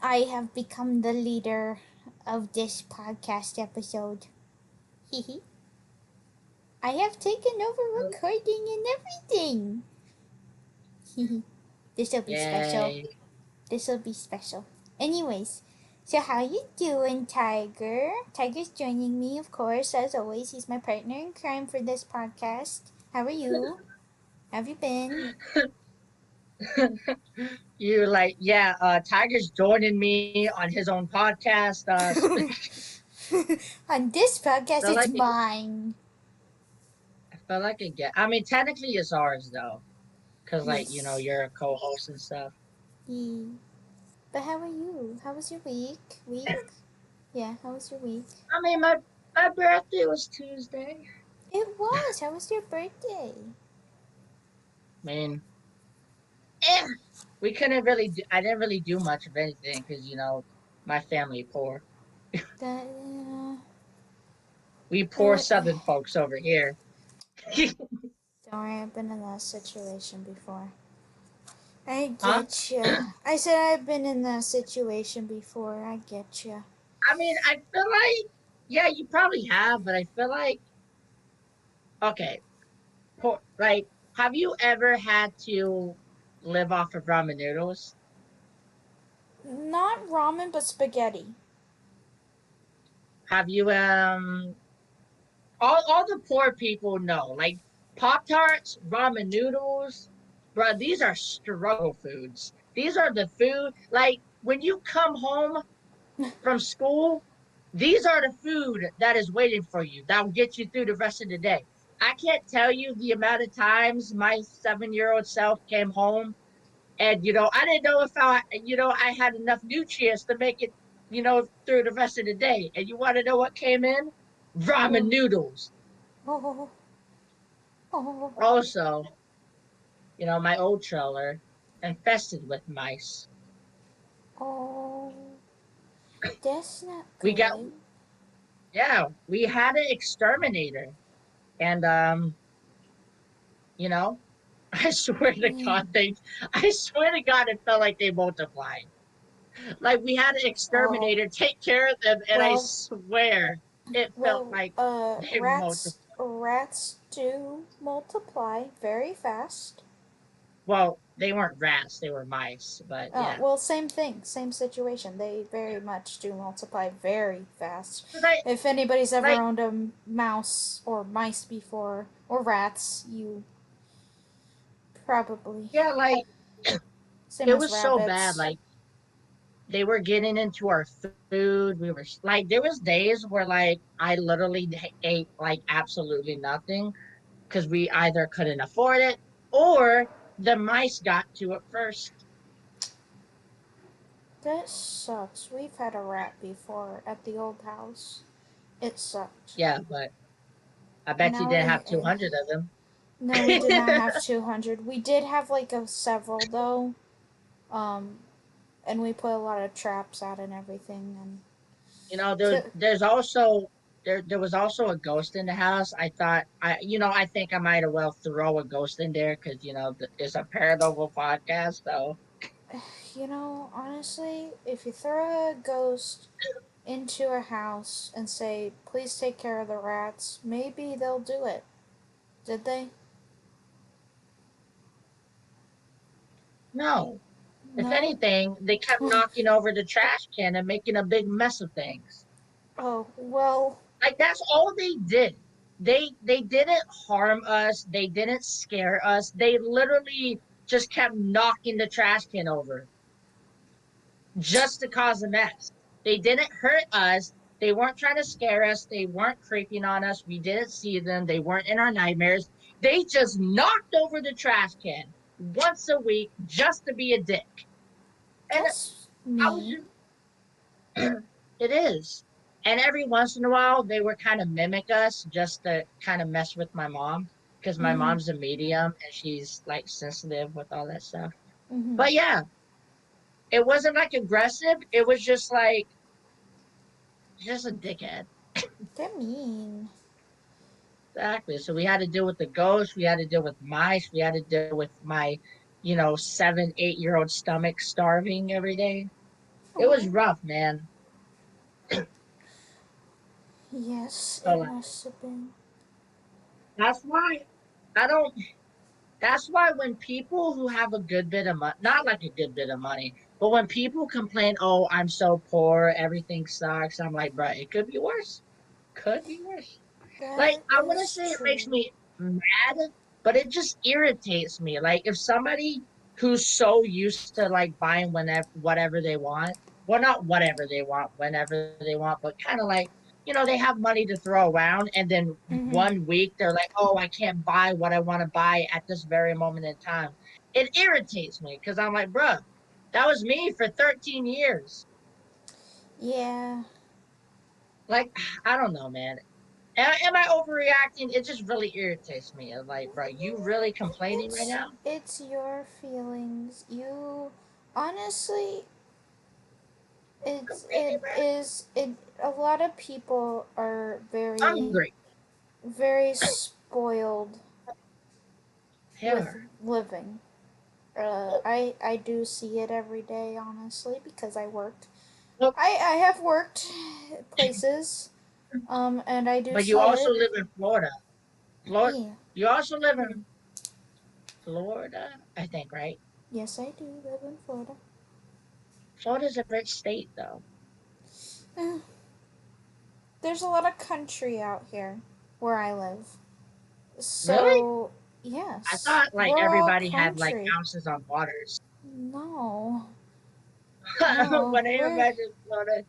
I have become the leader of this podcast episode. Hehe. I have taken over recording and everything. Hehe. This'll be special. Yay. This'll be special. Anyways, so how you doing, Tiger? Tiger's joining me, of course, as always. He's my partner in crime for this podcast. How are you? Have you been? You're like, yeah, Tiger's joining me on his own podcast. On this I podcast, feel it's like it, mine. I feel like it get. I mean, technically it's ours though, cause like Yes. you're a co-host and stuff. Yeah. But how are you? How was your week? Week? Yeah, how was your week? I mean, my birthday was Tuesday. It was. How was your birthday? I mean, eh, we couldn't really. I didn't really do much of anything because my family poor. That, We it poor was, Southern folks over here. don't worry, I've been in that situation before. I Huh? get you. I said I've been in that situation before. I get you. I mean, I feel like, yeah, you probably have, but I feel like, okay, like, have you ever had to live off of ramen noodles? Not ramen, but spaghetti. Have you, all the poor people know, like, Pop Tarts, ramen noodles, bro, these are struggle foods. These are the food, like, when you come home from school, these are the food that is waiting for you. That will get you through the rest of the day. I can't tell you the amount of times my 7-year-old self came home and I didn't know if I had enough nutrients to make it through the rest of the day. And you want to know what came in? Ramen Well, noodles. oh, oh, Also, my old trailer infested with mice. oh. That's not We got good. Yeah, we had an exterminator. And you know, I swear to Yeah. God, I swear to God, it felt like they multiplied. Like we had an Oh, exterminator take care of them, and I well, swear it felt well, like they multiplied. rats do multiply very fast. Well, they weren't rats; they were mice. But yeah, Well, same thing, same situation. They very much do multiply very fast. 'cause I If anybody's ever like owned a mouse or mice before, or rats, you probably. yeah, like Same it as was so bad. rabbits. Like they were getting into our food. We were like, there was days where like I literally ate like absolutely nothing because we either couldn't afford it or the mice got to it first. That sucks. We've had a rat before at the old house. It sucked. Yeah, but I bet you Now didn't we. have 200 of them. No, we did not have 200. We did have like several though. Um, and we put a lot of traps out and everything. And there to, there's also there was also a ghost in the house. I thought I think I might have well throw a ghost in there because it's a paranormal podcast. So honestly, if you throw a ghost into a house and say, please take care of the rats, maybe they'll do it. Did they? no, if No? anything, they kept knocking over the trash can and making a big mess of things. Oh, well, Like that's all they did. They didn't harm us. They didn't scare us. They literally just kept knocking the trash can over just to cause a mess. They didn't hurt us. They weren't trying to scare us. They weren't creeping on us. We didn't see them. They weren't in our nightmares. They just knocked over the trash can once a week just to be a dick. And that's I was mean. just, it is. And every once in a while, they would kind of mimic us just to kind of mess with my mom because my Mm mom's a medium and she's like sensitive with all that stuff. hmm. Mm hmm. But yeah, it wasn't like aggressive. It was just a dickhead. They're mean. Exactly. So we had to deal with the ghost. We had to deal with mice. We had to deal with my 7, 8-year-old stomach starving every day. It was Oh, rough, man. yes, So it like, must have been. that's why I don't. That's why when people who have a good bit of money, not like a good bit of money, but when people complain, "Oh, I'm so poor, everything sucks," I'm like, bro, it could be worse. Could be worse. Like That I wouldn't is say it makes true. me mad, but it just irritates me. Like if somebody who's so used to like buying whatever they want, well, not whatever they want, whenever they want, but kind of like they have money to throw around, and then Mm-hmm. 1 week they're like, "Oh, I can't buy what I want to buy at this very moment in time." It irritates me because I'm like, bruh, that was me for 13 years. Yeah. Like I don't know, man. Am I overreacting? It just really irritates me. I'm like, bro, you really complaining right now? It's your feelings. You honestly, Complaining, bro? it. A lot of people are very Hungry. very spoiled They with are. living. I do see it every day, honestly, because I worked. Well, I have worked places, and I do but you see also it. live in Florida. Florida. Yeah. You also live in Florida, I think, right? Yes, I do live in Florida. Florida's a rich state, though. Eh, there's a lot of country out here where I live. Really? So, I yes, thought like we're all everybody had like country. houses on waters. No, no, When I we're. imagine Florida,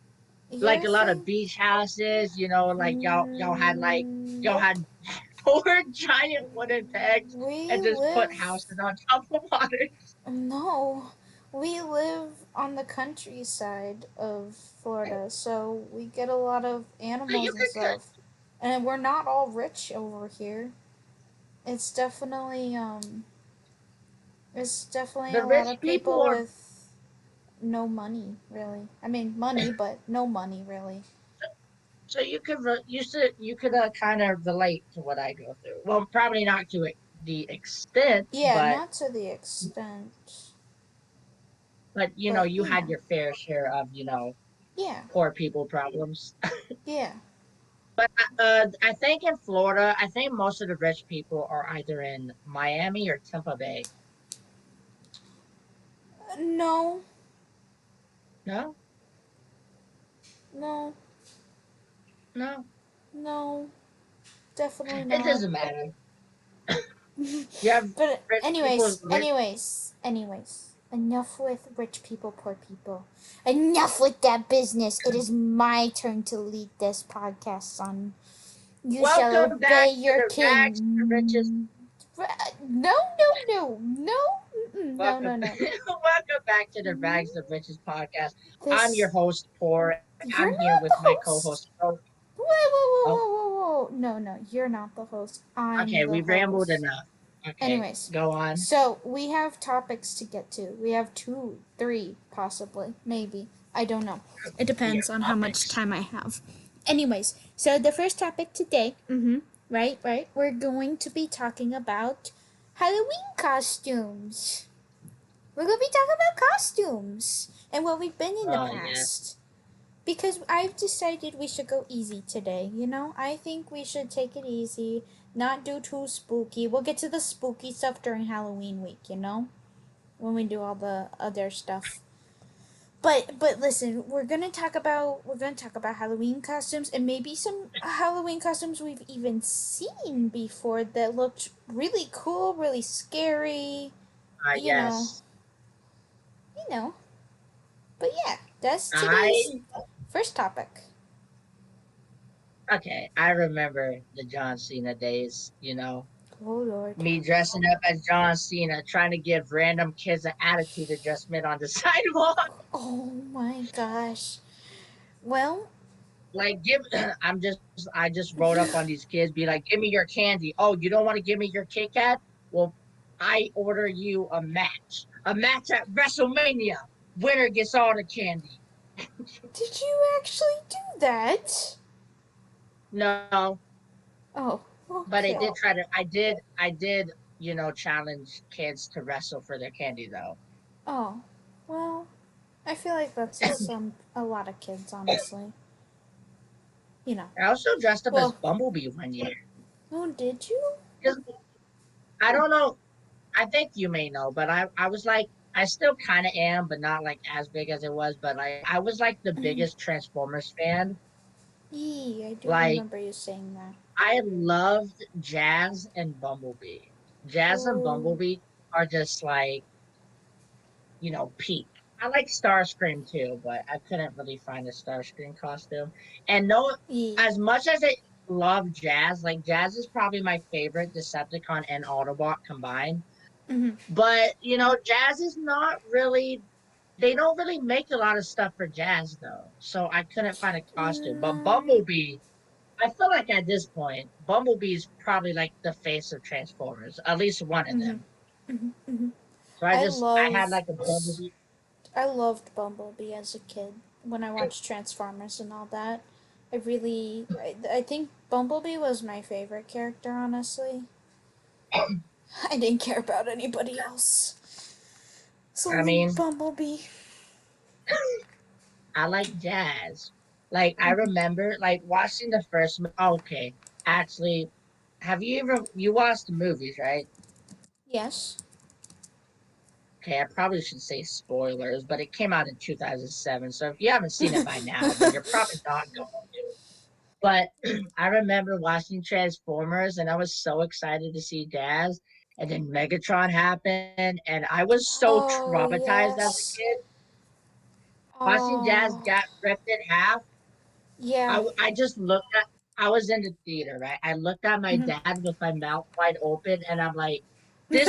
like You're a lot of think. beach houses, like y'all Nope. had four giant wooden pegs We and just put live. houses on top of water. No, we live on the countryside of Florida, so we get a lot of You animals and could cut stuff. And we're not all rich over here. It's definitely it's definitely the a lot rich of people people are with no money, really. I mean, money, but no money, really. so you could kind of relate to what I go through. Well, probably not to the extent, Yeah, but not to the extent, but you you had know. your fair share of Yeah, poor people problems. yeah. But I think in Florida, I think most of the rich people are either in Miami or Tampa Bay. No, No, no, no, no, definitely it not. doesn't matter. You have But rich people. anyways, enough with rich people, poor people. Enough with that business. It is my turn to lead this podcast, son. You shall Welcome obey back to your the Rags to Riches. king. No, no, no, no, no, no, Welcome, no. welcome back to the Rags to Riches podcast. I'm your This, host, Poor. I'm you're here not with the my host. co-host. Oh, Whoa, whoa, whoa, oh, whoa, whoa, whoa. No, no, you're not the host. I'm okay, the we rambled host. enough. Okay, Anyways, go on. so we have topics to get to. We have two, three, possibly, maybe. I don't know. It Yeah, depends on how much topics. time I have. Anyways, so the first topic today, right, we're going to be talking about Halloween costumes. We're going to be talking about costumes and what we've been in the Yes. past. Because I've decided we should go easy today, you know? I think we should take it easy, not do too spooky. We'll get to the spooky stuff during Halloween week, you know? When we do all the other stuff. But listen, we're gonna talk about Halloween costumes and maybe some Halloween costumes we've even seen before that looked really cool, really scary, you know. Yes. You know. But yeah, that's today's I first topic. okay. I remember the John Cena days. Oh lord. Me dressing up as John Cena, trying to give random kids an attitude adjustment on the sidewalk. Oh my gosh. Well, Like, I just rode up on these kids, be like, "Give me your candy." Oh, you don't want to give me your Kit Kat? Well, I order you a match at WrestleMania. Winner gets all the candy. did you actually do that? No, Oh, but I okay. did try to. I did. Challenge kids to wrestle for their candy though. Oh, well, I feel like that's a lot of kids, honestly. You know. I also dressed up as Well, Bumblebee one year. oh, did you? 'Cause I don't know. I think you may know, but I was like, I still kind of am, but not like as big as it was. But like, I was like the Mm. biggest Transformers fan. Yee, I do Like, remember you saying that. I loved Jazz and Bumblebee. Jazz and Oh, Bumblebee are just like, peak. I like Starscream too, but I couldn't really find a Starscream costume. And no, yee. as much as I love Jazz, like Jazz is probably my favorite Decepticon and Autobot combined. Mm-hmm. But Jazz is not really. They don't really make a lot of stuff for Jazz though, so I couldn't find a costume. But No. Bumblebee, I feel like at this point, Bumblebee's probably like the face of Transformers, at least one of Mm-hmm. them. Mm-hmm. Mm-hmm. So I I had love like a Bumblebee. I loved Bumblebee as a kid when I watched Transformers and all that. I think Bumblebee was my favorite character, honestly. I didn't care about anybody else. So I only mean, Bumblebee. I like Jazz. Like I remember like watching the first. Okay, actually, have you watched the movies, right? Yes. Okay, I probably should say spoilers, but it came out in 2007. So if you haven't seen it by now, then you're probably not going to. But I remember watching Transformers and I was so excited to see Jazz. And then Megatron happened, and I was so Oh, traumatized as a yes. kid. Watching Jazz Oh, get ripped in half, yeah. I just looked at, I was in the theater, right? I looked at my Mhm. dad with my mouth wide open, and I'm like, this,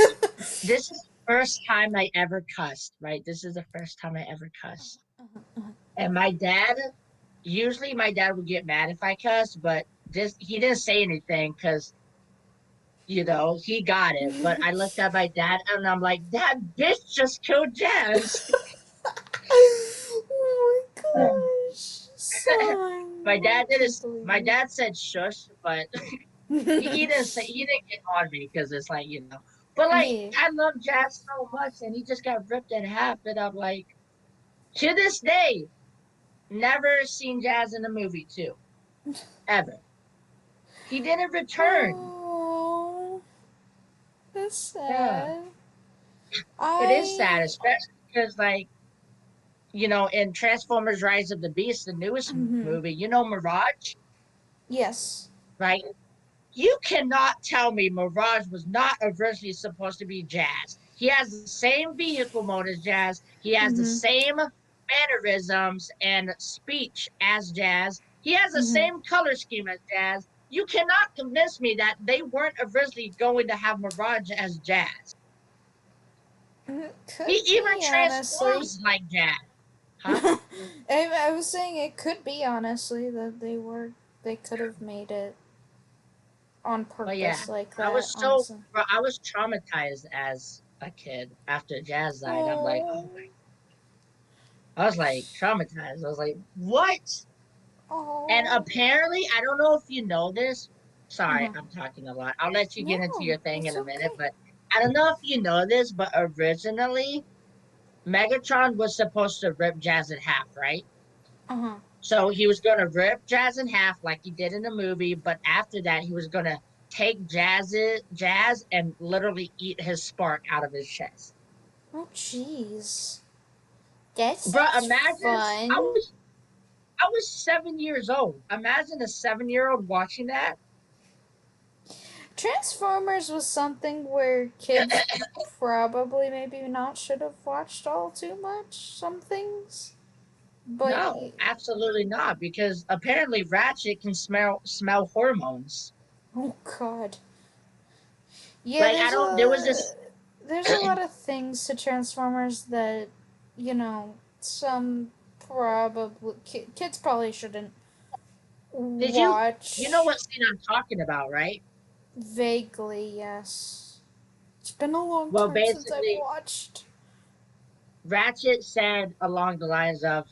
this is the first time I ever cussed, right? This is the first time I ever cussed. And usually my dad would get mad if I cussed, but he didn't say anything because he got it. But I looked at my dad and I'm like, that bitch just killed Jazz. Oh my gosh. Son. my I dad didn't. can't believe My it. dad said shush, but he didn't get on me because it's like But like Yeah. I love Jazz so much, and he just got ripped in half, and I'm like, to this day, never seen Jazz in a movie too, ever. He didn't return. Oh, that's Yeah, sad. it is sad, I. especially because like in Transformers: Rise of the Beast, the newest Mm-hmm. movie, Mirage, Yes. right? You cannot tell me Mirage was not originally supposed to be Jazz. He has the same vehicle mode as Jazz. He has the Mm-hmm. same mannerisms and speech as Jazz. He has the Mm-hmm. same color scheme as Jazz. You cannot convince me that they weren't originally going to have Mirage as Jazz. It He could even be, honestly. transforms like Jazz. Huh? I was saying it could be, honestly, that they could have made it on But yeah, purpose like I that, was so honestly. I was traumatized as a kid after Jazz died. I'm like, Oh. oh, I was like traumatized. I was like, what? And Oh. apparently, I don't know if you know this. Sorry, Uh-huh. I'm talking a lot. I'll let you get into No, your thing it's in a minute, okay. but I don't know if you know this, but originally Megatron was supposed to rip Jazz in half, right? Uh-huh. So he was going to rip Jazz in half like he did in the movie, but after that, he was going to take Jazz and literally eat his spark out of his chest. Oh, jeez. That Bro, sounds imagine I fun. was I was 7 years old. Imagine a 7-year-old watching that. Transformers was something where kids probably maybe not should have watched all too much, some things. But, No, absolutely not, because apparently Ratchet can smell hormones. oh god. Yeah, Like I don't. There was this. there's a lot of things to Transformers that, some probably kids probably shouldn't Did you know watch. what scene I'm talking about, right? Vaguely, yes. It's been a long Well, time since I've basically, watched. Ratchet said along the lines of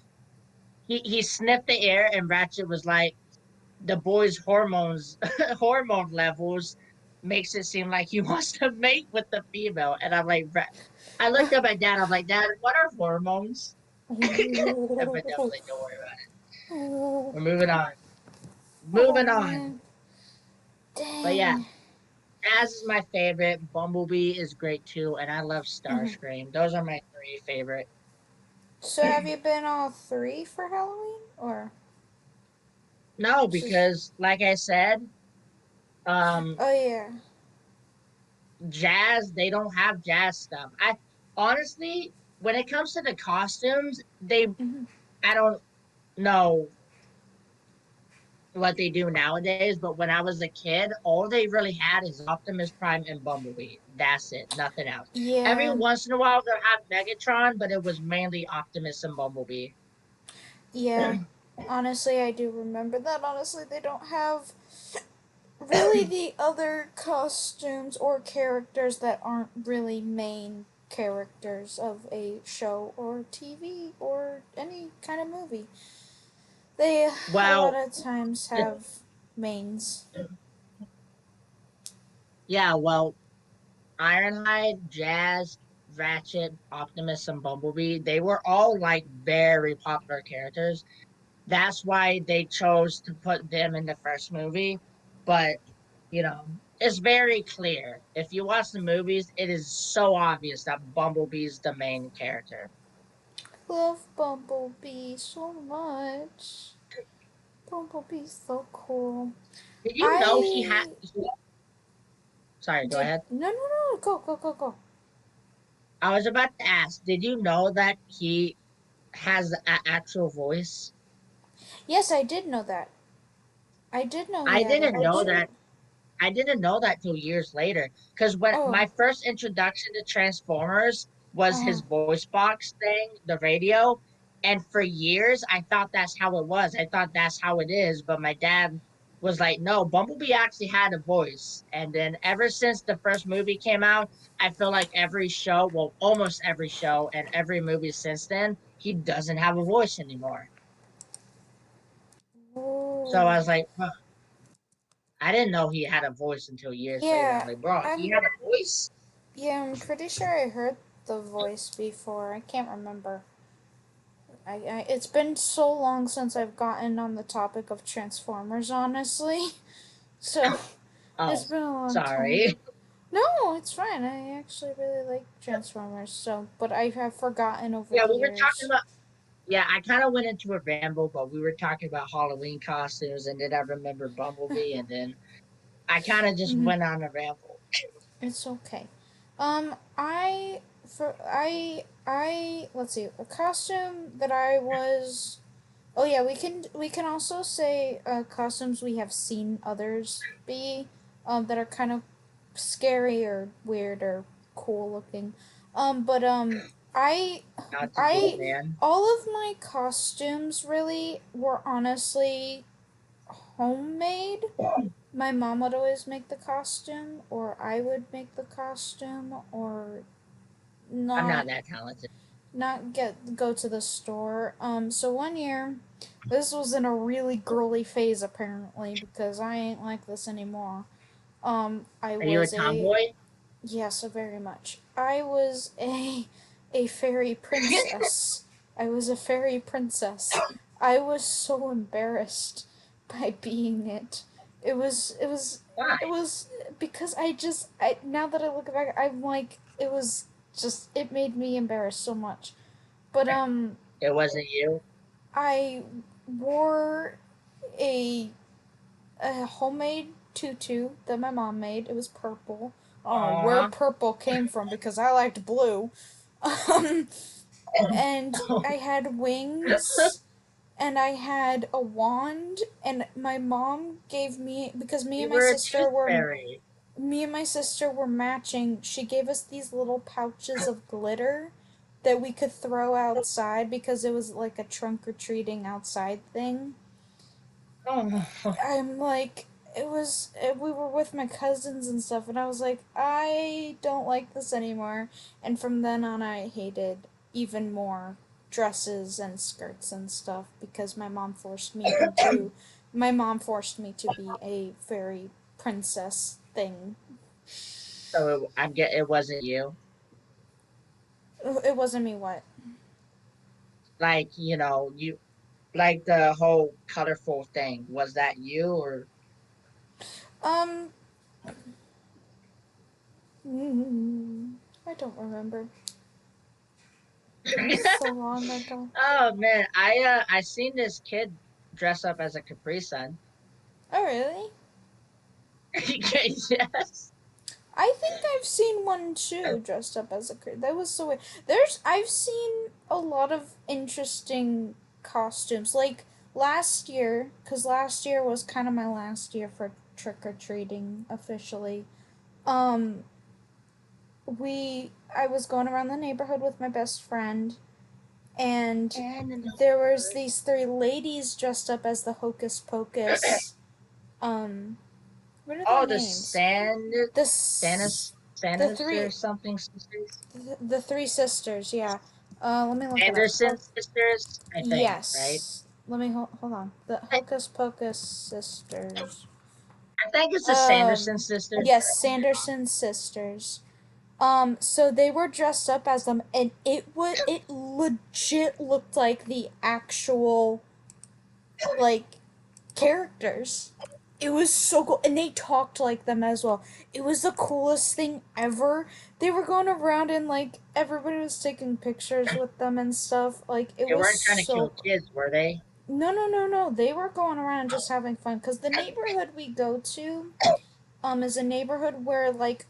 he sniffed the air, and Ratchet was like, the boy's hormones hormone levels makes it seem like he wants to mate with the female, and I'm like, I looked at my dad. I'm like, Dad, what are hormones? But definitely don't worry about it. Oh, We're moving on. oh Moving on. man. But yeah, Dang. Jazz is my favorite. Bumblebee is great too, and I love Hmm. Starscream. Those are my three favorite. So have you been all three for Halloween? Or No, just. because like I said, um, Oh, yeah. Jazz they don't have Jazz stuff. I honestly, when it comes to the costumes, Hmm. I don't know what they do nowadays, but when I was a kid, all they really had is Optimus Prime and Bumblebee. That's it, nothing else. Every Yeah. once in a while they'll have Megatron, but it was mainly Optimus and Bumblebee. Yeah. Honestly, I do remember that. Honestly, they don't have really the other costumes or characters that aren't really main characters of a show or TV or any kind of movie. They a lot Well, of times have mains. yeah, well, Ironhide, Jazz, Ratchet, Optimus, and Bumblebee, they were all like very popular characters. That's why they chose to put them in the first movie. But, you know, it's very clear. If you watch the movies, it is so obvious that Bumblebee's the main character. Love Bumblebee so much. Bumblebee's so cool. Did you know he had. I Sorry, go did ahead. no, go. I was about to ask, did you know that he has an actual voice? Yes, I did know that. I did know he I had a didn't know voice. that I didn't know that till years later. Because when Oh, my first introduction to Transformers was uh his voice box thing, the radio. And for years, I thought that's how it was. I thought that's how it is. But my dad was like, no, Bumblebee actually had a voice. And then ever since the first movie came out, I feel like every show, well, almost every show and every movie since then, he doesn't have a voice anymore. So oh. I was like, huh, I didn't know he had a voice until years later. I'm Yeah, like, bro, he I'm had a voice? yeah, I'm pretty sure I heard the voice before. I can't remember. It's been so long since I've gotten on the topic of Transformers, honestly. So it's Oh, been a long time. sorry. No, it's fine. I actually really like Transformers. So, but I have forgotten over Yeah, the we were talking years. about. Yeah, I kind of went into a ramble, but we were talking about Halloween costumes, and then I remembered Bumblebee, and then I kind of just Hmm. went on a ramble. It's okay. I let's see a costume that I was. Oh yeah, we can also say costumes we have seen others be, that are kind of scary or weird or cool looking. But I Not to do it, I man. all of my costumes really were honestly homemade. My mom would always make the costume, or I would make the costume, or I'm not not that talented. not get go to the store. So one year, this was in a really girly phase apparently because I ain't like this anymore. I Are you a was a tomboy? yes, very much. I was a fairy princess. I was a fairy princess. I was so embarrassed by being it. It was Why? it was because I now that I look back I'm like it was just it made me embarrassed so much. But It wasn't you. I wore a a homemade tutu that my mom made. It was purple. I don't know where Aww. purple came from because I liked blue. Um, and I had wings and I had a wand and my mom gave me because You were a tooth fairy. me and my sister were matching. She gave us these little pouches of glitter that we could throw outside because it was like a trunk or treating outside thing. Oh, I'm like, we were with my cousins and stuff, and I was like, I don't like this anymore. And from then on, I hated even more dresses and skirts and stuff because my mom forced me to be a fairy princess thing. so I get it wasn't you. It wasn't me what? Like, you like the whole colorful thing. Was that you or Um, I don't remember. It was so long ago. Oh man, I seen this kid dress up as a Capri Sun. Oh, really? Yes. I think I've seen one too, dressed up as a kid. That was so weird. I've seen a lot of interesting costumes. Like last year, because last year was kind of my last year for trick or treating officially. Um, I was going around the neighborhood with my best friend, and And there was these three ladies dressed up as the Hocus Pocus. Um, what are their oh, the names? The s- the Sanister three something sisters, the three sisters. Yeah. Let me look it up. Anderson sisters, I think, right? Yes. Let me hold on. The I, Hocus Pocus sisters. I think it's the Sanderson sisters. Yes, Sanderson sisters. So they were dressed up as them, and it legit looked like the actual like characters. It was so cool, and they talked like them as well. It was the coolest thing ever. They were going around and like everybody was taking pictures with them and stuff. Like it They was weren't trying to so. kill kids, were they? No, no, no, no. They were going around just having fun because the neighborhood we go to, is a neighborhood where like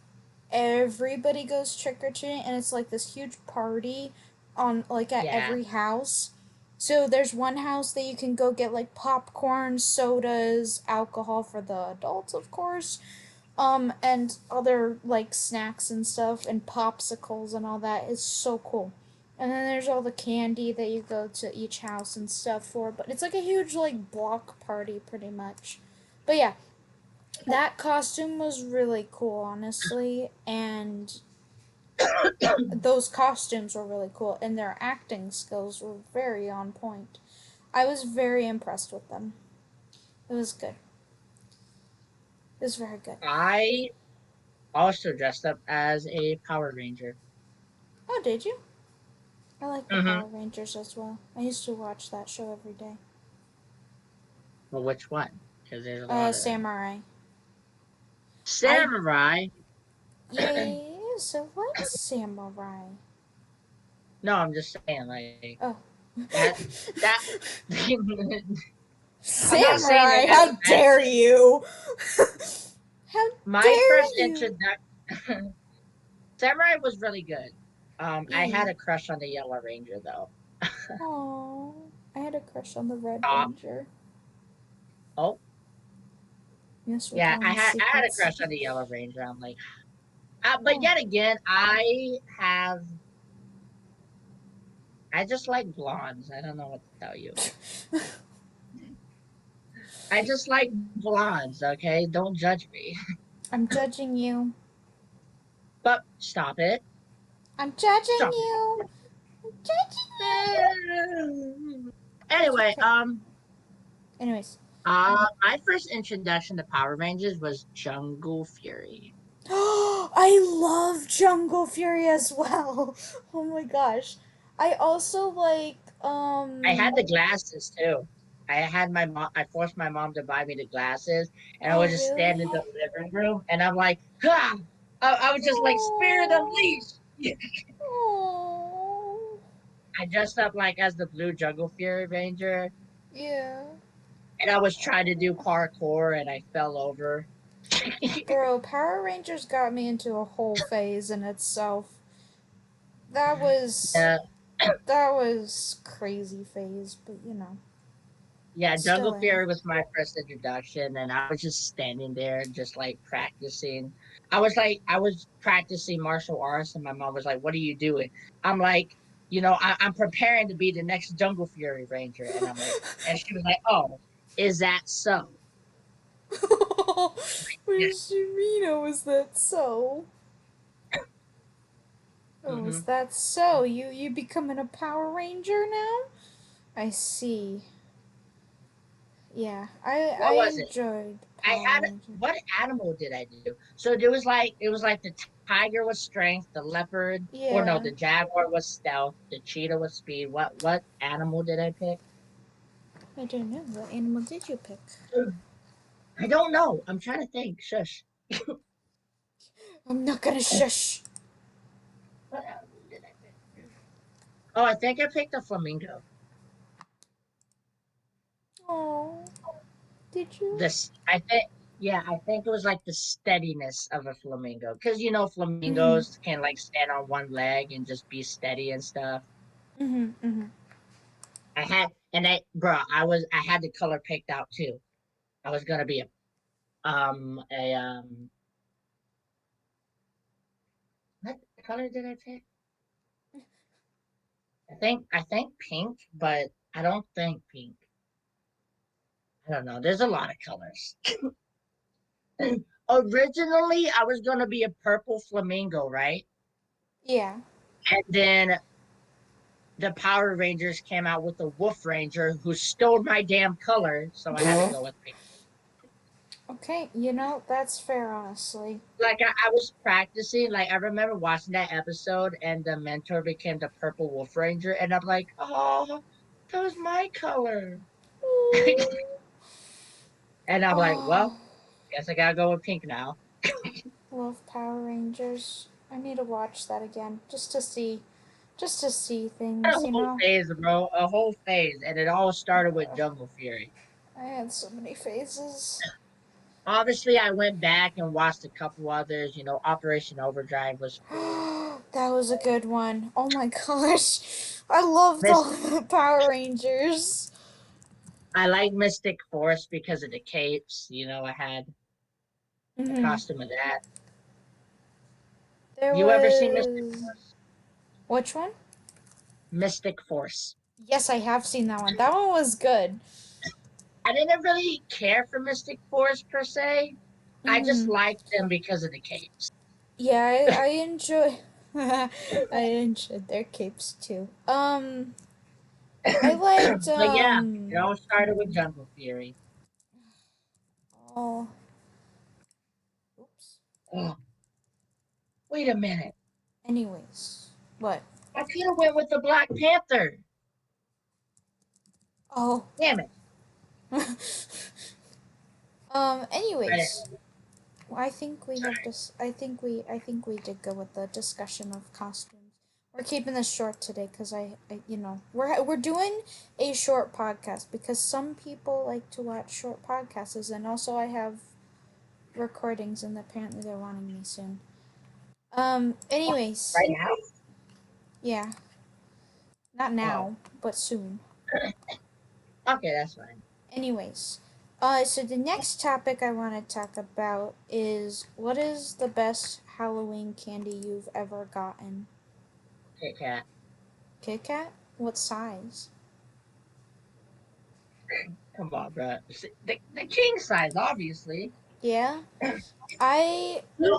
everybody goes trick or treating, and it's like this huge party on like at Yeah, every house. So there's one house that you can go get like popcorn, sodas, alcohol for the adults, of course, and other like snacks and stuff and popsicles and all that. It's so cool. And then there's all the candy that you go to each house and stuff for, but it's like a huge like block party pretty much. But yeah, that costume was really cool, honestly, and those costumes were really cool, and their acting skills were very on point. I was very impressed with them. It was good. It was very good. I also dressed up as a Power Ranger. Oh, did you? I like the Mm-hmm. Power Rangers as well. I used to watch that show every day. Well, which one? Because there's a lot of them. Samurai. I Samurai. Yeah. So what's samurai? No, I'm just saying, like Oh, that. That. I'm not saying it samurai! as a How bad dare thing. you? How My dare first you? introduction, Samurai was really good. I had E. a crush on the Yellow Ranger though. Oh, I had a crush on the Red Uh, Ranger. oh, Yes, we're yeah, telling I had a secrets. crush on the Yellow Ranger. I'm like, but Oh. yet again, I just like blondes. I don't know what to tell you. I just like blondes. Okay, don't judge me. I'm judging you. But stop it. I'm judging Stop you. I'm judging you. it. It's Anyway, okay. Anyways. my first introduction to Power Rangers was Jungle Fury. I love Jungle Fury as well. Oh my gosh. I also like I had the glasses too. I forced my mom to buy me the glasses, and I oh would just stand in really? the living room, and I'm like, ah! I was just like, Spirit Oh. Unleashed! Oh. I dressed up like as the Blue Jungle Fury Ranger, Yeah. and I was trying to do parkour, and I fell over. Bro, Power Rangers got me into a whole phase in itself. That was Yeah, that was crazy phase, but you know, yeah, still Jungle am. Fury was my first introduction, and I was just standing there, just like practicing. I was practicing martial arts, and my mom was like, "What are you doing?" I'm like, I'm preparing to be the next Jungle Fury Ranger, and I'm like, and she was like, "Oh, is that so?" What Yeah. does she mean? Oh, is that so? Oh, is Hmm. that so? You becoming a Power Ranger now? I see. Yeah, I What was it? enjoyed I Power had Rangers. what animal did I do? So it was like the tiger was strength, the leopard, or no, the Yeah, jaguar was stealth, the cheetah was speed. What animal did I pick? I don't know. What animal did you pick? I don't know. I'm trying to think. Shush. I'm not gonna shush. What animal did I pick? Oh, I think I picked a flamingo. Oh, did you? This I think yeah, I think it was like the steadiness of a flamingo. Because Mhm. flamingos can like stand on one leg and just be steady and stuff. Mhm. Mhm. I had and I bro, I had the color picked out too. I was gonna be a what color did I pick? I think pink, but I don't think pink. I don't know. There's a lot of colors. Originally, I was gonna be a purple flamingo, right? Yeah. And then the Power Rangers came out with the Wolf Ranger who stole my damn color, so I had to go with pink. Okay, that's fair, honestly. Like I was practicing, like I remember watching that episode and the mentor became the purple Wolf Ranger, and I'm like, oh, that was my color. And I'm like, Oh, well, guess I gotta go with pink now. love Power Rangers. I need to watch that again just to see A things. whole phase, bro, a whole phase, and it all started with Jungle Fury. I had so many phases. Obviously, I went back and watched a couple others. Operation Overdrive was cool. That was a good one. Oh my gosh. I loved all Miss, the Power Rangers. I like Mystic Force because of the capes. I had a Hmm. costume of that. There You ever seen Mystic was. Force? Which one? Mystic Force. Yes, I have seen that one. That one was good. I didn't really care for Mystic Force per se. I just Hmm. liked them because of the capes. Yeah, I enjoy. I enjoyed their capes too. I liked But yeah, it all started with Jungle Fury. Oh, oops. Oh, wait a minute. Anyways, what? I could have went with the Black Panther. Oh. Damn it. Anyways, I, I think we have just. I think we did go with the discussion of costumes. We're keeping this short today because we're doing a short podcast because some people like to watch short podcasts, and also I have recordings, and apparently they're wanting me soon. Anyways, right now? yeah, not Oh, now, but soon. okay, that's fine. Anyways, so the next topic I want to talk about is what is the best Halloween candy you've ever gotten? Kit Kat. Kit Kat? What size? Come on, bro. The king size, obviously. Yeah, I, Who,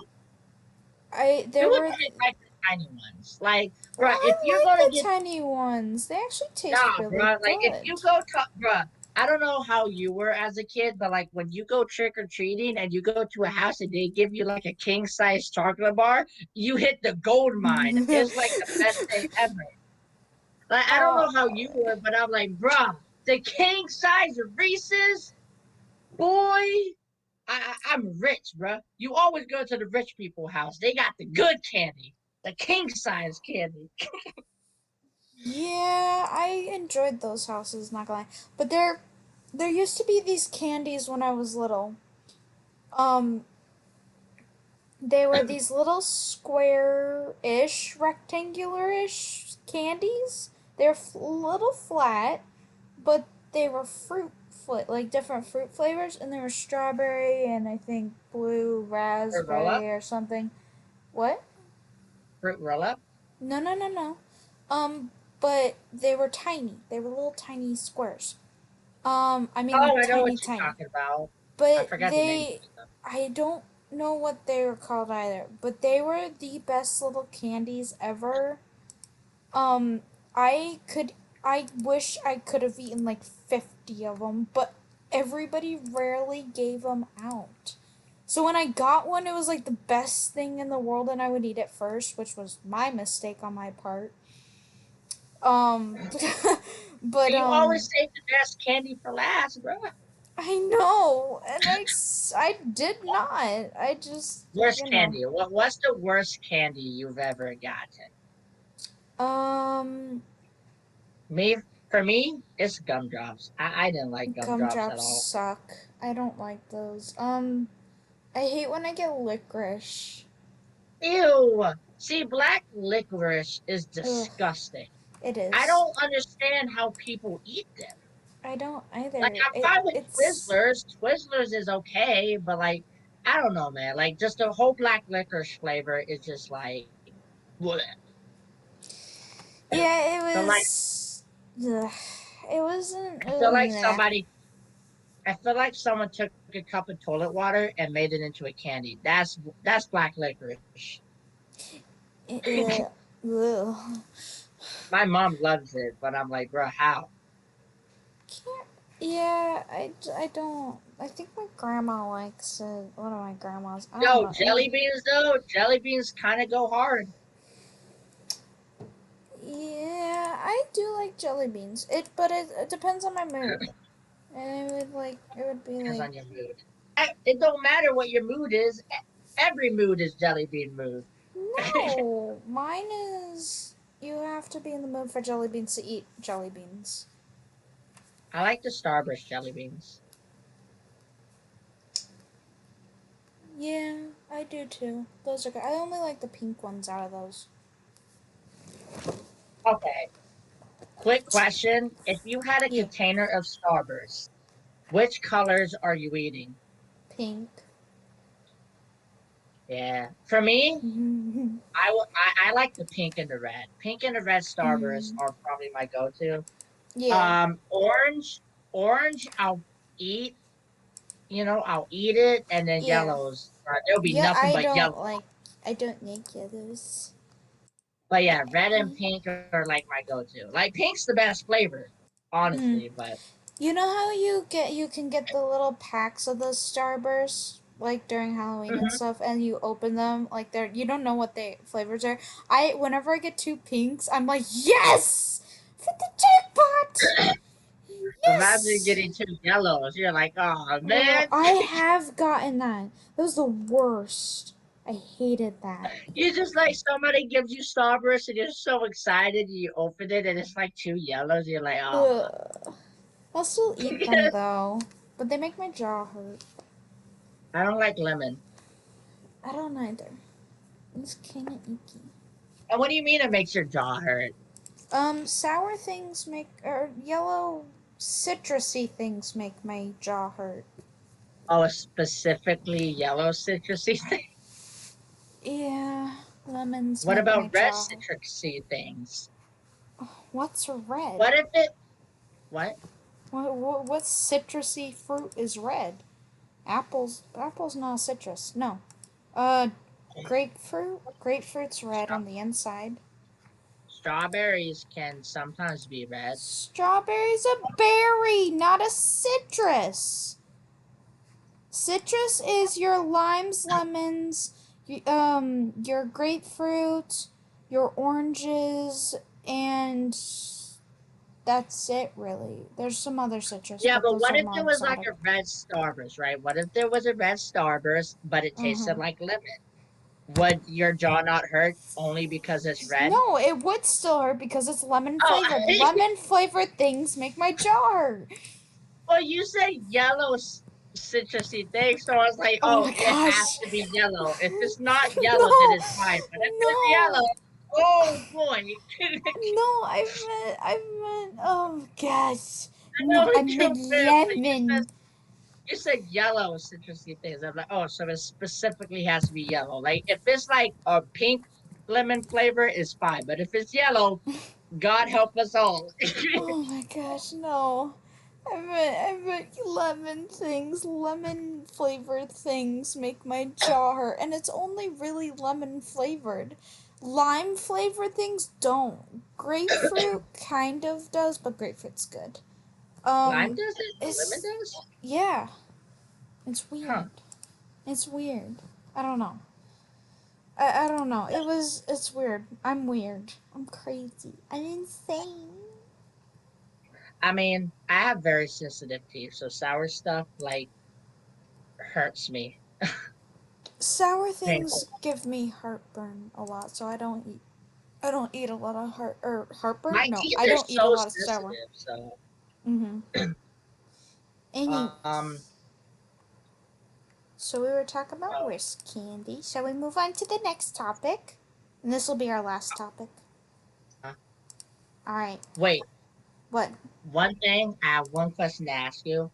there who would were, pick like the tiny ones? Like, bro, if you're I like gonna the get tiny ones. They actually taste nah, really bro. Like, if good. you go to, bro, I don't know how you were as a kid, but like when you go trick or treating and you go to a house and they give you like a king size chocolate bar, you hit the gold mine. It's like the best thing ever. Like, I don't uh, know how you were, but I'm like, bro, the king size Reese's, boy. I'm rich, bro. You always go to the rich people house. They got the good candy, the king size candy. yeah, I enjoyed those houses, not gonna lie. But there used to be these candies when I was little. Um, They were these little square-ish, rectangular-ish candies. They're little flat, but they were like different fruit flavors, and they were strawberry and I think blue Fruit roll up, raspberry or something. What? fruit roll up. No, no, no, no. But they were tiny. They were little tiny squares. I mean like Oh, I know tiny, what you're tiny. talking about. I But forgot the name of stuff. I don't know what they were called either, but they were the best little candies ever. Um, I could, I wish I could have eaten like 50 of them, but everybody rarely gave them out. So when I got one, it was like the best thing in the world, and I would eat it first, which was my mistake on my part. Um, but You always save the best candy for last, bro. I know, and I did not. I just, Worst you know, candy. What's the worst candy you've ever gotten? um, Me for me, it's gumdrops. I didn't like gumdrops at gumdrops all. suck. I don't like those. I hate when I get licorice. Ew. See, black licorice is Ugh, disgusting. it I is. don't understand how people eat them. I don't Like either. I'm fine with It's Twizzlers. Twizzlers is okay, but like I don't know, man. Like just the whole black licorice flavor is just like bleh. yeah, it So like was. Ugh, it wasn't. I feel like Meh. I feel like someone took a cup of toilet water and made it into a candy. That's black licorice. Ugh. My mom loves it, but I'm like, bro, how? Can't. Yeah, I don't. I think my grandma likes it. One of my grandmas. I don't Yo, know. jelly beans though, jelly beans kind of go hard. Yeah, I do like jelly beans. It depends on my mood. And it would be Depends like on your mood. It don't matter what your mood is. Every mood is jelly bean mood. no. Mine is you have to be in the mood for jelly beans to eat jelly beans. I like the Starburst jelly beans. Yeah, I do too. Those are good. I only like the pink ones out of those. Okay, quick question. If you had a Yeah, container of Starburst, which colors are you eating? pink. Yeah. For me, mm. I like the pink and the red. Pink and the red Starbursts are probably my go-to. Yeah. Orange, orange, I'll eat. I'll eat it, and then Yeah. yellows. There'll be Yeah, nothing but yellow. I don't like yellows. But yeah, red and pink are like my go-to. Like pink's the best flavor, Mm. honestly. But You know how you can get the little packs of those Starbursts like during Halloween and mhm. stuff, and you open them like they're you don't know what they flavors are. I whenever I get two pinks, I'm like yes, for the jackpot. Imagine Yes. getting two yellows. You're like, oh man. I have gotten that. That was the worst. I hated that. You just like somebody gives you Starburst and you're so excited. You open it and it's like two yellows. You're like, oh. Ugh. I'll still eat them though, but they make my jaw hurt. I don't like lemon. I don't either. It's kind of icky. And what do you mean it makes your jaw hurt? Sour things make or yellow citrusy things make my jaw hurt. Oh, specifically yellow citrusy thing. Yeah, lemons What make my about red jaw hurt. citrusy things? What's red? What if it? What? What citrusy fruit is red? Apple's not a citrus. No. Uh, grapefruit. Grapefruit's red on the inside. Strawberries can sometimes be red. Strawberry's a berry, not a citrus. Citrus is your limes, lemons, your grapefruit, your oranges, and that's it really. There's some other citrus, Yeah, but but those what are if more there was like exotic. a red Starburst, right? What if there was a red Starburst, but it Uh tasted huh. like lemon? Would your jaw not hurt only because it's red? No, it would still hurt because it's lemon Oh, flavored. Lemon flavored things make my jaw hurt. well, you said yellow citrusy thing, so I was like, Oh oh, my it has gosh. to be yellow. If it's not yellow, then No, it's fine. But if it's yellow, no. oh boy. No, I meant, oh gosh. I No, know I it meant confused, but lemon. you said yellow citrusy things. I'm like, oh, so it specifically has to be yellow. Like if it's like a pink lemon flavor, it's fine. But if it's yellow, God help us all. Oh my gosh, no. I meant lemon things. Lemon flavored things make my jaw hurt, and it's only really lemon flavored. Lime flavored things don't. Grapefruit kind of does, but grapefruit's good. Lyme disease or lemon it's disease? yeah, it's Huh. weird. It's weird. I don't know. I don't know. It's weird. I'm weird. I'm crazy. I'm insane. I mean, I have very sensitive teeth, so sour stuff like hurts me. Sour things Painful. give me heartburn a lot, so I don't eat a lot of heartburn. My No, teeth I are don't eat a so lot of sour. sensitive, so Mhm. um Anyways, so we were talking about well, wrist candy. Shall we move on to the next topic? And this will be our last topic. uh, All right. wait, What? one thing, I have one question to ask you.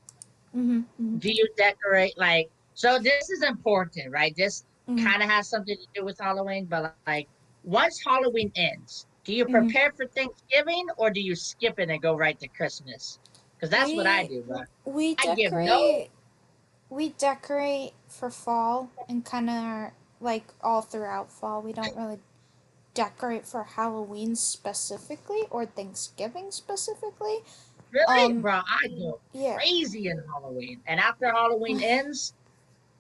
Mhm. Mhm. Do you decorate like so this is important, right? This Mhm. kind of has something to do with Halloween, but like once Halloween ends, do you Mhm. prepare for Thanksgiving or do you skip it and go right to Christmas? Because that's what I We do, bro. we I give no decorate we decorate for fall and kind of like all throughout fall. We don't really decorate for Halloween specifically or Thanksgiving specifically. really, Um bro. I go yeah. crazy in Halloween, and after Halloween ends,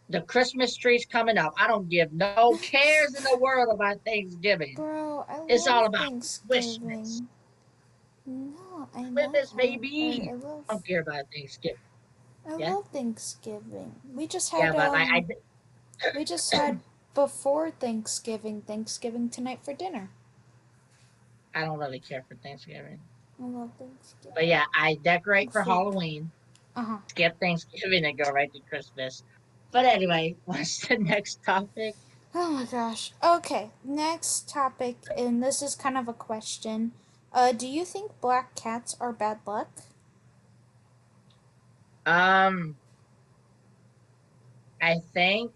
the Christmas tree's coming up. I don't give no cares in the world about Thanksgiving. Bro, I It's love all about Christmas. Thanksgiving. No, Christmas, baby. I I don't care about Thanksgiving. Yeah, love Thanksgiving. yeah, but like We just had before Thanksgiving tonight for dinner. I don't really care for Thanksgiving. I love But Thanksgiving. yeah, I decorate for Food. Halloween, Uh huh. skip Thanksgiving, and go right to Christmas. But anyway, what's the next topic? Oh my gosh. Okay, next topic, and this is kind of a question. Do you think black cats are bad luck? Um, I think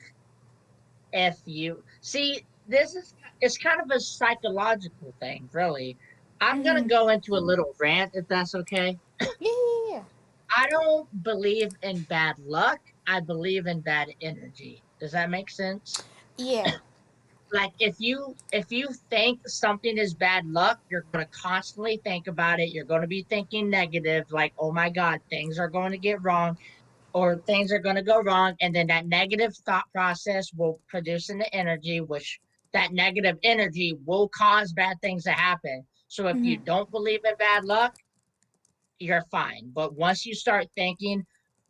if you see, this is it's kind of a psychological thing, really. I'm gonna Mm-hmm. go into a little rant if that's okay. Yeah, yeah, yeah. I don't believe in bad luck. I believe in bad energy. Does that make sense? Yeah. Like if you think something is bad luck, you're going to constantly think about it. You're going to be thinking negative, like, oh my God, things are going to get wrong or things are going to go wrong. And then that negative thought process will produce an energy, which that negative energy will cause bad things to happen. So if Mm-hmm. you don't believe in bad luck, you're fine. But once you start thinking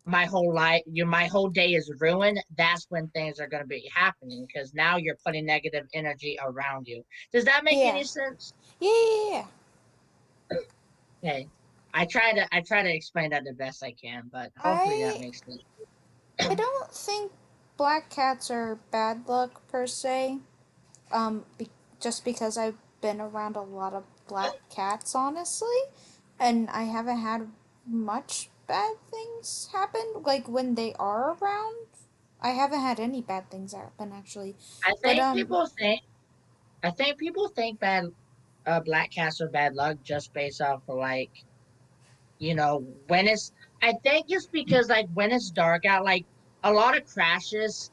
my whole day is ruined, that's when things are going to be happening because now you're putting negative energy around you. Does that make Yeah. any sense? Yeah, yeah, yeah. Okay. I try to explain that the best I can, but hopefully that I makes sense. I don't think black cats are bad luck per se. Just because I've been around a lot of black cats, honestly, and I haven't had much bad things happen. Like when they are around, I haven't had any bad things happen actually. I But think people think I think people think bad black cats are bad luck just based off of like, when it's I think it's because like when it's dark out, like a lot of crashes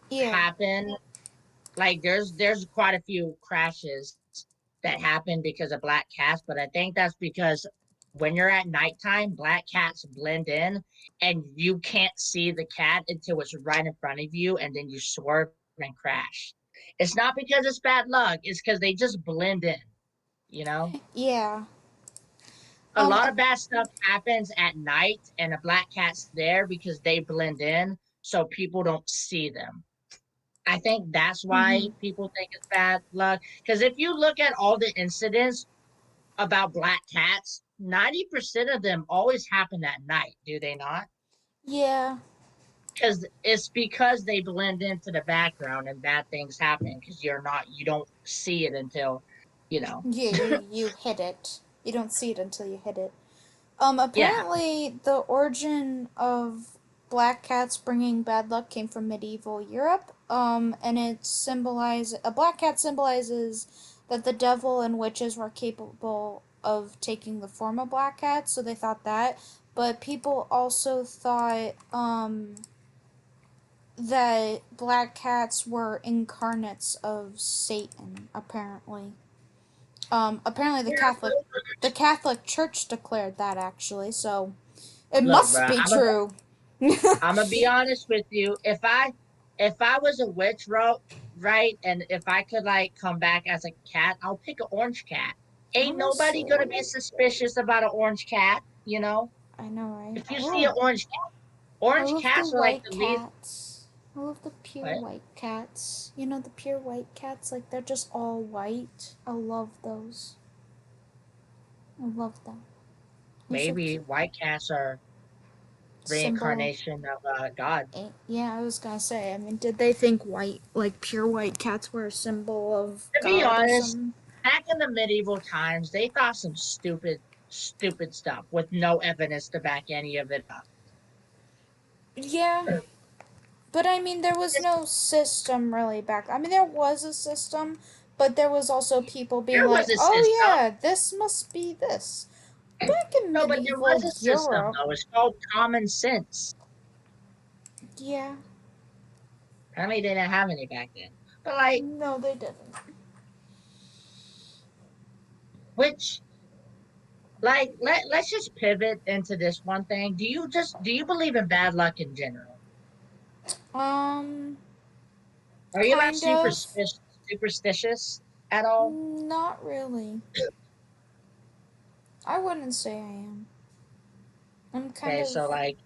yeah, happen. Like there's quite a few crashes that happen because of black cats, but I think that's because when you're at nighttime, black cats blend in and you can't see the cat until it's right in front of you and then you swerve and crash. It's not because it's bad luck, it's because they just blend in, you know? yeah. A lot Uh, of bad stuff happens at night and a black cat's there because they blend in so people don't see them. I think that's why mm-hmm. people think it's bad luck. Because if you look at all the incidents about black cats, 90% of them always happen at night, do they not? Yeah, Because it's because they blend into the background and bad things happen because you don't see it until, you know. yeah. You hit it. You don't see it until you hit it. Yeah, Apparently, the origin of black cats bringing bad luck came from medieval Europe. And a black cat symbolizes that the devil and witches were capable of taking the form of black cats, so they thought that. But people also thought, that black cats were incarnates of Satan, apparently. Apparently the Catholic Church declared that actually, so it Look, must bro, be true. I'm gonna be honest with you. If I was a witch, right, and if I could like come back as a cat, I'll pick an orange cat. Ain't nobody Honestly, gonna be suspicious about an orange cat, you know? I know, right? If you see an Oh, I orange love the cats are like white the least. cats. I love the pure What? white cats. You know, the pure white cats, like they're just all white. I love those. I love them. They're so Maybe cute. white cats are Symbol. reincarnation of God. Yeah, I was gonna say. I mean, did they think white, like pure white cats, were a symbol of To be God or honest, something? back in the medieval times, they thought some stupid stuff with no evidence to back any of it up. Yeah, but I mean, there was Just, no system really back. I mean, there was a system, but there was also people being there was like, a "Oh system. yeah, this must be this." Back in No, but there was medieval a system Europe, though. It's called common sense. yeah, Apparently, they didn't have any back then. But like, no, they didn't. which let's just pivot into this one thing. Do you believe in bad luck in general? Um, Are you like kind of. superstitious at all? Not really. I wouldn't say I am. I'm kind Okay, of. so like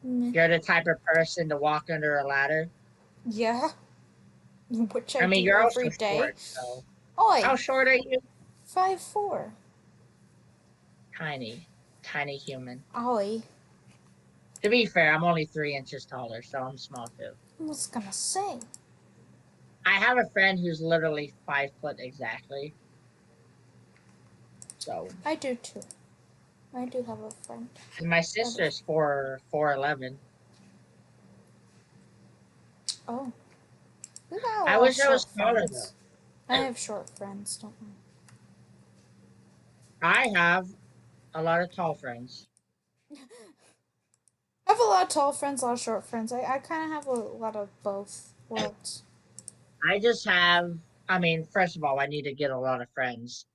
Meh. you're the type of person to walk under a ladder. Yeah, which I I mean, do you're every also day. short, so how Oi, short are you? 5'4". Tiny, tiny human. Oi. To be fair, I'm only 3 inches taller, so I'm small too. I was gonna say. I have a friend who's literally 5 foot exactly. So, I do too. I do have a friend and my that is. sister's 4'11". Oh, we got a I lot of wish I was short taller though. friends. I have short friends, don't I have a lot of tall friends. I? I have a lot of tall friends, a lot of short friends. I kind of have a lot of both worlds. I just have, I mean, first of all, I need to get a lot of friends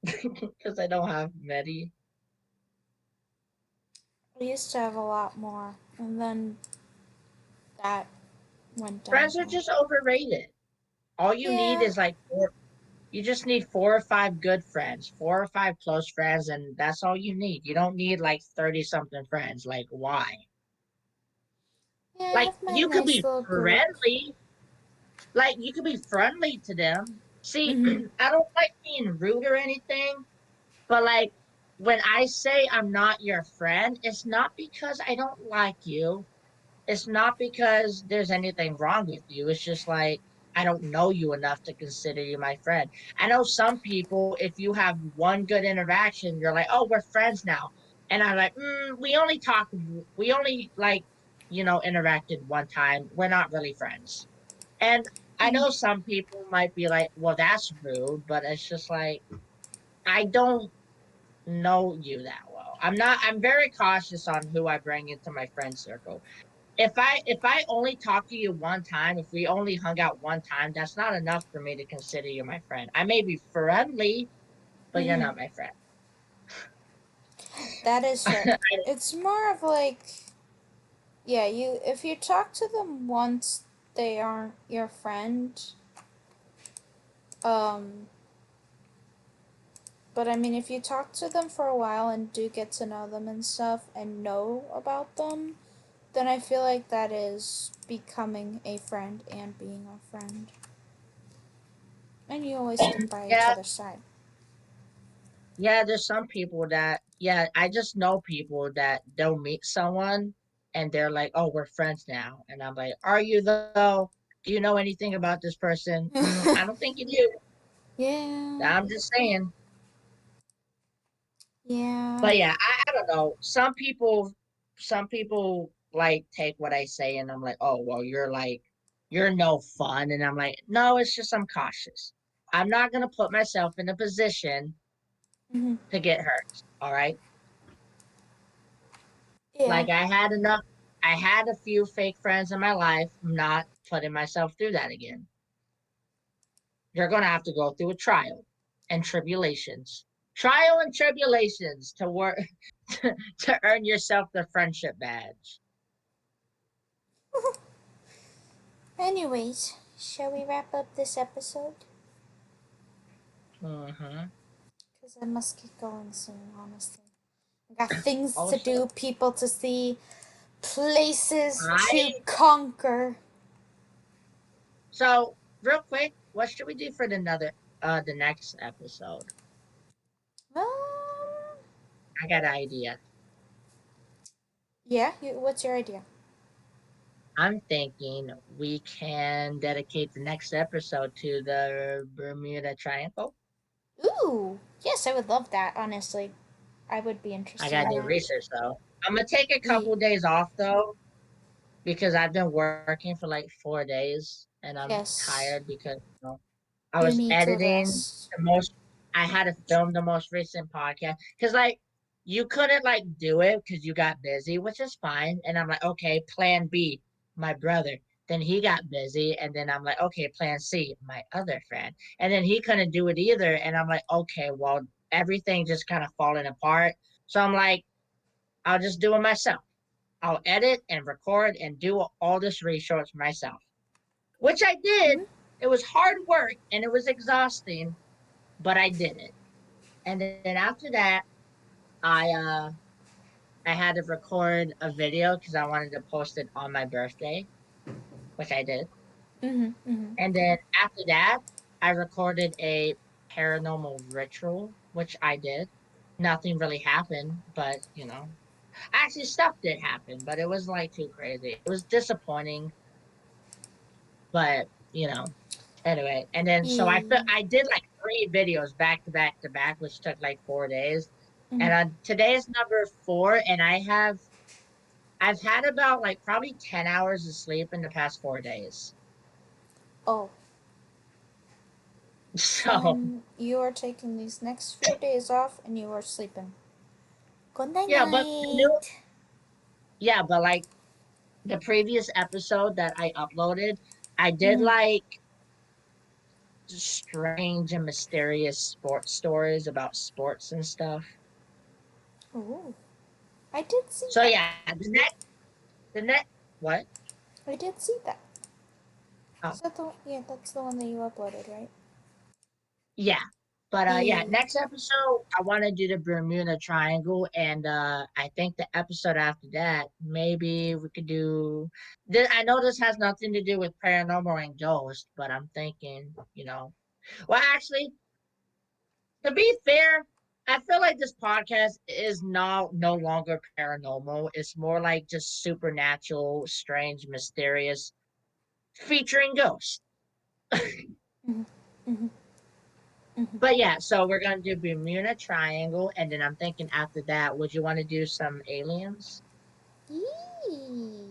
because I don't have many. I used to have a lot more, and then that went Friends are downhill. just overrated. All you need Yeah, is like you just need 4 or 5 good friends, 4 or 5 close friends, and that's all you need. You don't need like 30 something friends. Like, why? yeah, I Like, have my you could nice be little group. friendly. Like, you could be friendly to them. See, Mm-hmm. I don't like being rude or anything, but like, when I say I'm not your friend, it's not because I don't like you. It's not because there's anything wrong with you. It's just like I don't know you enough to consider you my friend. I know some people, if you have one good interaction, you're like, oh, we're friends now. And I'm like, we only like, interacted one time. We're not really friends. And I Mm-hmm. know some people might be like, well, that's rude, but it's just like, I don't know you that well. I'm very cautious on who I bring into my friend circle. If I only talk to you one time, if we only hung out one time, that's not enough for me to consider you my friend. I may be friendly, but you're Mm-hmm. not my friend. That is true. It's more of like, yeah, you if you talk to them once, they aren't your friend. Um, but I mean, if you talk to them for a while and do get to know them and stuff and know about them, then I feel like that is becoming a friend and being a friend. And you always stick by each Yeah, other's side. yeah, there's some people that, yeah, I just know people that they'll meet someone and they're like, oh, we're friends now. And I'm like, are you though? Do you know anything about this person? I don't think you do. Yeah, I'm just saying. yeah. But yeah, I don't know. Some people like take what I say and I'm like, oh well, you're no fun, and I'm like, no, it's just I'm cautious. I'm not gonna put myself in a position Hmm. to get hurt. All right. Yeah. Like I had a few fake friends in my life. I'm not putting myself through that again. You're gonna have to go through a trial. and tribulations. Trial and tribulations to work to earn yourself the friendship badge. Anyways, shall we wrap up this episode? Mm-hmm. Because I must get going soon, honestly. I got things to Also, do, people to see, places to I conquer. so real quick, what should we do for the next episode? Um, I got an idea. yeah, what's your idea? I'm thinking we can dedicate the next episode to the Bermuda Triangle. Ooh, yes, I would love that, honestly. I would be I interested gotta in do that. research though. I'm gonna take a Yeah. couple days off though because I've been working for like 4 days and I'm Yes, tired because I you was need to editing rest. the most. I had to film the most recent podcast because like you couldn't like do it because you got busy, which is fine. And I'm like, okay, Plan B, my brother. Then he got busy, and then I'm like, okay, Plan C, my other friend. And then he couldn't do it either, and I'm like, okay, well, everything just kind of falling apart. So I'm like, I'll just do it myself. I'll edit and record and do all this research myself, which I did. Hmm. It was hard work and it was exhausting, but I did it. And then after that, I uh I had to record a video because I wanted to post it on my birthday, which I did. Mm-hmm. Mm-hmm. And then after that, I recorded a paranormal ritual, which I did. Nothing really happened, but actually stuff did happen, but it was like too crazy. It was disappointing, but anyway. And then so Yeah. I did like 3 videos back to back to back, which took like 4 days. Mm-hmm. And today is number 4, and I've had about like probably 10 hours of sleep in the past 4 days. Oh, So so you are taking these next few days off and you are sleeping. Good night yeah, but night. like the previous episode that I uploaded, I did Mm-hmm. like strange and mysterious sports stories about sports and stuff. Ooh, I did see So that. yeah, the next what? I did see that. Oh Is that the yeah? That's the one that you uploaded, right? yeah. But yeah, Yeah. next episode I want to do the Bermuda Triangle, and I think the episode after that maybe we could do. I know this has nothing to do with paranormal and ghosts, but I'm thinking, well, actually, to be fair, I feel like this podcast is now no longer paranormal. It's more like just supernatural, strange, mysterious, featuring ghosts. Mm-hmm. Mm-hmm. Mm-hmm. But yeah, so we're gonna do Bermuda Triangle, and then I'm thinking after that, would you want to do some aliens? Yee.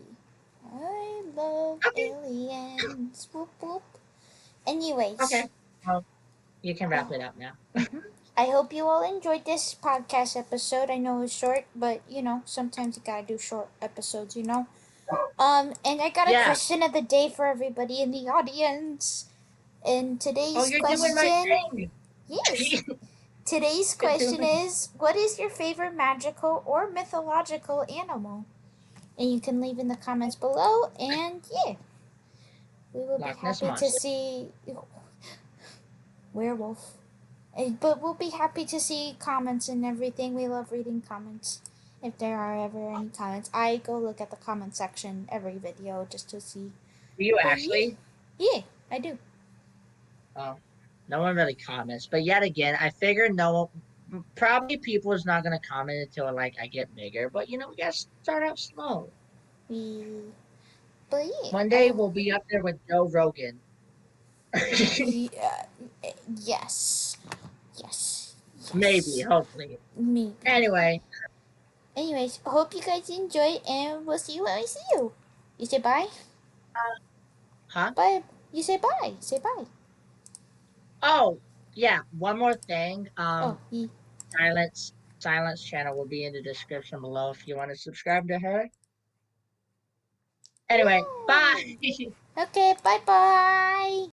I love Okay, aliens. Whoop whoop. okay. Anyways, Well, you can wrap oh, it up now. mm-hmm. I hope you all enjoyed this podcast episode. I know it's short, but sometimes you gotta do short episodes. And I got a Yeah. question of the day for everybody in the audience. And Oh, today's you're doing my question, thing. yes, today's You're question doing is, what is your favorite magical or mythological animal? And you can leave in the comments below. And yeah, we will be Loch Ness happy to monster. see werewolf. But we'll be happy to see comments and everything. We love reading comments. If there are ever any comments, I go look at the comment section every video just to see. Do you But yeah, actually? yeah, I do. Oh, no one really comments. But yet again, I figure probably people is not gonna comment until like I get bigger. But we gotta start out slow. We, but yeah, One day I we'll be up there with Joe Rogan. yeah, yes, yes, Maybe, yes. hopefully. Maybe. Anyway, Anyways, hope you guys enjoy, and we'll see you when we see you. You say bye. huh? Bye. You say bye. Say bye. Oh, yeah. One more thing. Oh, Silence Silence channel will be in the description below if you want to subscribe to her. Anyway, bye. yay. Okay. Bye bye.